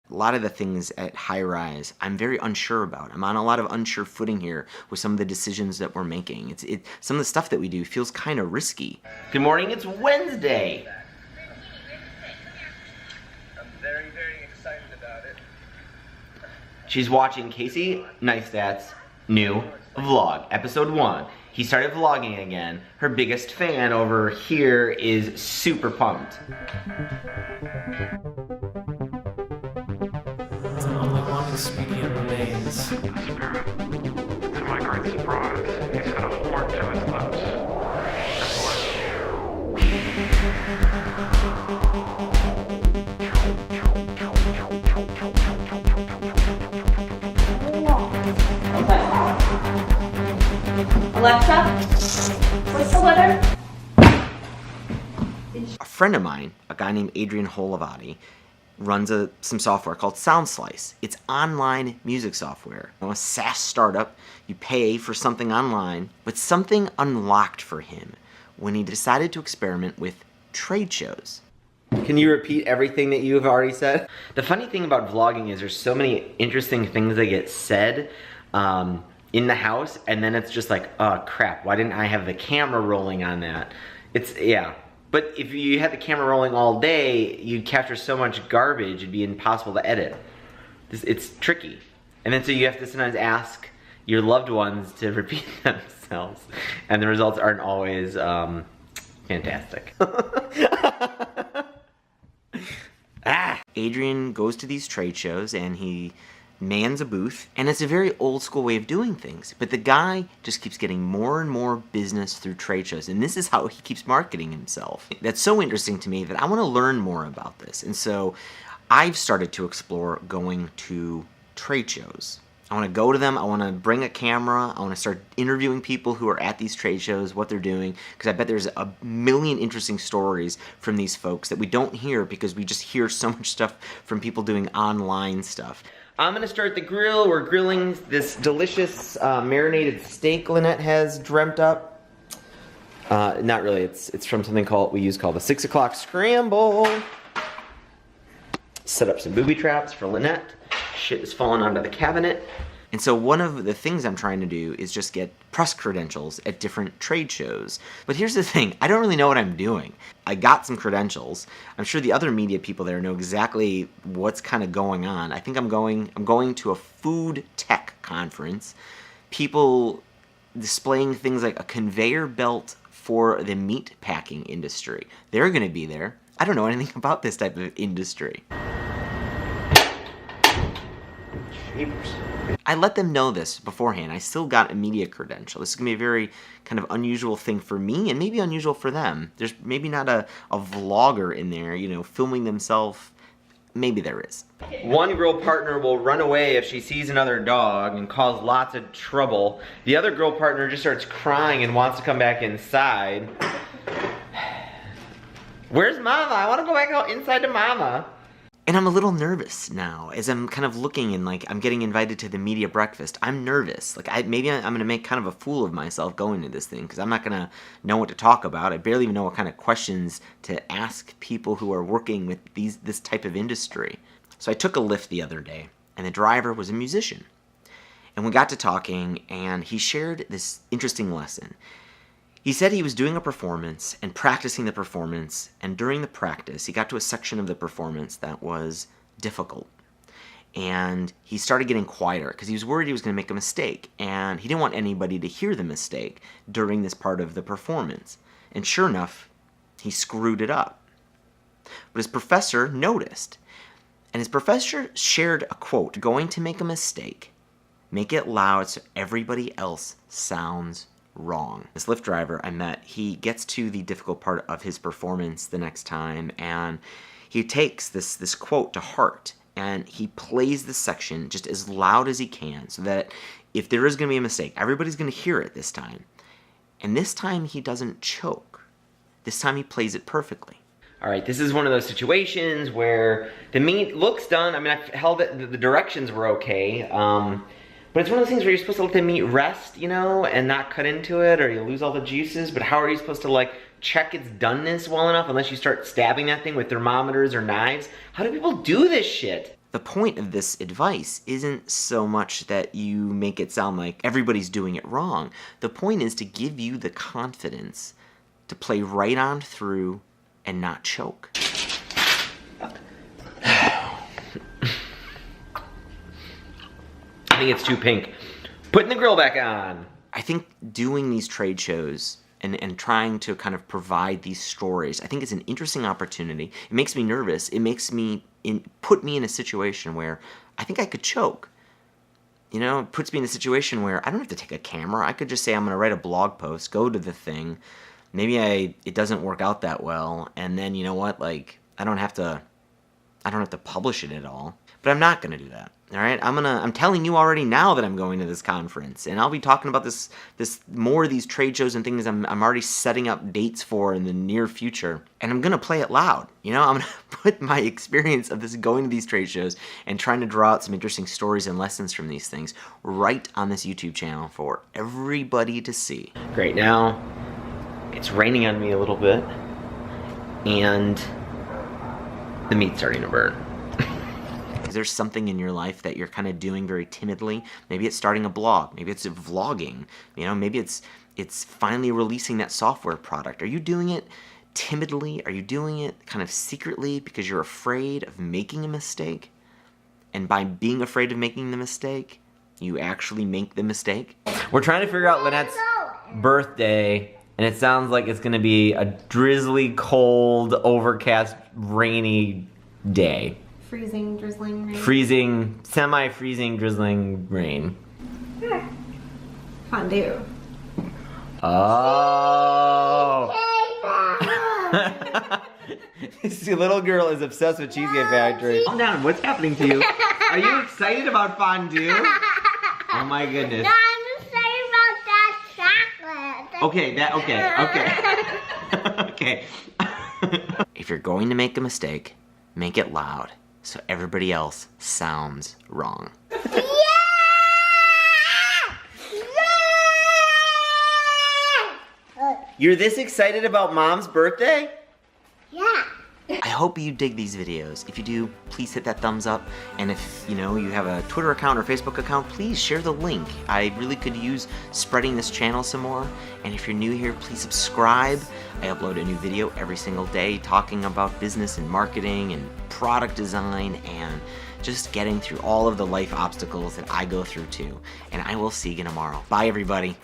A lot of the things at High Rise, I'm very unsure about. I'm on a lot of unsure footing here with some of the decisions that we're making. Some of the stuff that we do feels kind of risky. Good morning, it's Wednesday. I'm very, very excited about it. She's watching Casey Neistat's new vlog, episode 1. He started vlogging again. Her biggest fan over here is super pumped. Only one expedient remains. To my great surprise, he's got a horn to his lips. Alexa, what's the weather? A friend of mine, a guy named Adrian Holavati, runs some software called SoundSlice. It's online music software. A SaaS startup, you pay for something online, but something unlocked for him when he decided to experiment with trade shows. Can you repeat everything that you have already said? The funny thing about vlogging is there's so many interesting things that get said in the house, and then it's just like, oh crap, why didn't I have the camera rolling on that? Yeah. But if you had the camera rolling all day, you'd capture so much garbage, it'd be impossible to edit. It's tricky. And then so you have to sometimes ask your loved ones to repeat themselves, and the results aren't always fantastic. Adrian goes to these trade shows and he mans a booth, and it's a very old school way of doing things, but the guy just keeps getting more and more business through trade shows, and this is how he keeps marketing himself. That's so interesting to me that I want to learn more about this, and so I've started to explore going to trade shows. I want to go to them, I want to bring a camera, I want to start interviewing people who are at these trade shows, what they're doing, because I bet there's a million interesting stories from these folks that we don't hear because we just hear so much stuff from people doing online stuff. I'm gonna start the grill. We're grilling this delicious marinated steak Lynette has dreamt up. Not really, it's from something we use called the 6 o'clock scramble. Set up some booby traps for Lynette. Shit is falling onto the cabinet. And so one of the things I'm trying to do is just get press credentials at different trade shows. But here's the thing, I don't really know what I'm doing. I got some credentials. I'm sure the other media people there know exactly what's kind of going on. I think I'm going to a food tech conference. People displaying things like a conveyor belt for the meat packing industry. They're gonna be there. I don't know anything about this type of industry. Jeepers. I let them know this beforehand. I still got a media credential. This is going to be a very kind of unusual thing for me and maybe unusual for them. There's maybe not a vlogger in there, you know, filming themselves. Maybe there is. One grill partner will run away if she sees another dog and cause lots of trouble. The other grill partner just starts crying and wants to come back inside. Where's Mama? I want to go back out inside to Mama. And I'm a little nervous now as I'm kind of looking and like I'm getting invited to the media breakfast. I'm nervous. Like maybe I'm going to make kind of a fool of myself going to this thing because I'm not going to know what to talk about. I barely even know what kind of questions to ask people who are working with this type of industry. So I took a Lyft the other day and the driver was a musician. And we got to talking and he shared this interesting lesson. He said he was doing a performance and practicing the performance, and during the practice, he got to a section of the performance that was difficult. And he started getting quieter because he was worried he was going to make a mistake, and he didn't want anybody to hear the mistake during this part of the performance. And sure enough, he screwed it up. But his professor noticed, and his professor shared a quote, "Going to make a mistake, make it loud so everybody else sounds wrong." This Lyft driver I met, he gets to the difficult part of his performance the next time, and he takes this quote to heart, and he plays this section just as loud as he can so that if there is going to be a mistake, everybody's going to hear it this time. And this time he doesn't choke. This time he plays it perfectly. All right, this is one of those situations where the meat looks done. I mean, I held it, the directions were okay. But it's one of those things where you're supposed to let the meat rest, you know, and not cut into it or you lose all the juices. But how are you supposed to like check its doneness well enough unless you start stabbing that thing with thermometers or knives? How do people do this shit? The point of this advice isn't so much that you make it sound like everybody's doing it wrong. The point is to give you the confidence to play right on through and not choke. I think it's too pink. Putting the grill back on. I think doing these trade shows and trying to kind of provide these stories, I think it's an interesting opportunity. It makes me nervous. It makes me put me in a situation where I think I could choke. You know, it puts me in a situation where I don't have to take a camera. I could just say I'm going to write a blog post, go to the thing. Maybe it doesn't work out that well, and then you know what? Like I don't have to publish it at all. But I'm not going to do that. All right? I'm telling you already now that I'm going to this conference, and I'll be talking about this more of these trade shows and things I'm already setting up dates for in the near future. And I'm going to play it loud. You know, I'm going to put my experience of this going to these trade shows and trying to draw out some interesting stories and lessons from these things right on this YouTube channel for everybody to see. Great, now it's raining on me a little bit, and the meat's starting to burn. Is there something in your life that you're kind of doing very timidly? Maybe it's starting a blog. Maybe it's vlogging. You know, maybe it's finally releasing that software product. Are you doing it timidly? Are you doing it kind of secretly because you're afraid of making a mistake? And by being afraid of making the mistake, you actually make the mistake? We're trying to figure out Lynette's birthday, and it sounds like it's gonna be a drizzly, cold, overcast, rainy day. Freezing, drizzling rain. Freezing, semi-freezing, drizzling rain. Fondue. Oh! This little girl is obsessed with Cheesecake Factory. Calm down, what's happening to you? Are you excited about fondue? Oh my goodness. No, I'm excited about that chocolate. Okay. If you're going to make a mistake, make it loud so everybody else sounds wrong. Yeah! Yeah! You're this excited about Mom's birthday? Yeah. I hope you dig these videos. If you do, please hit that thumbs up. And if you have a Twitter account or Facebook account, please share the link. I really could use spreading this channel some more. And if you're new here, please subscribe. I upload a new video every single day talking about business and marketing and product design and just getting through all of the life obstacles that I go through too. And I will see you tomorrow. Bye, everybody.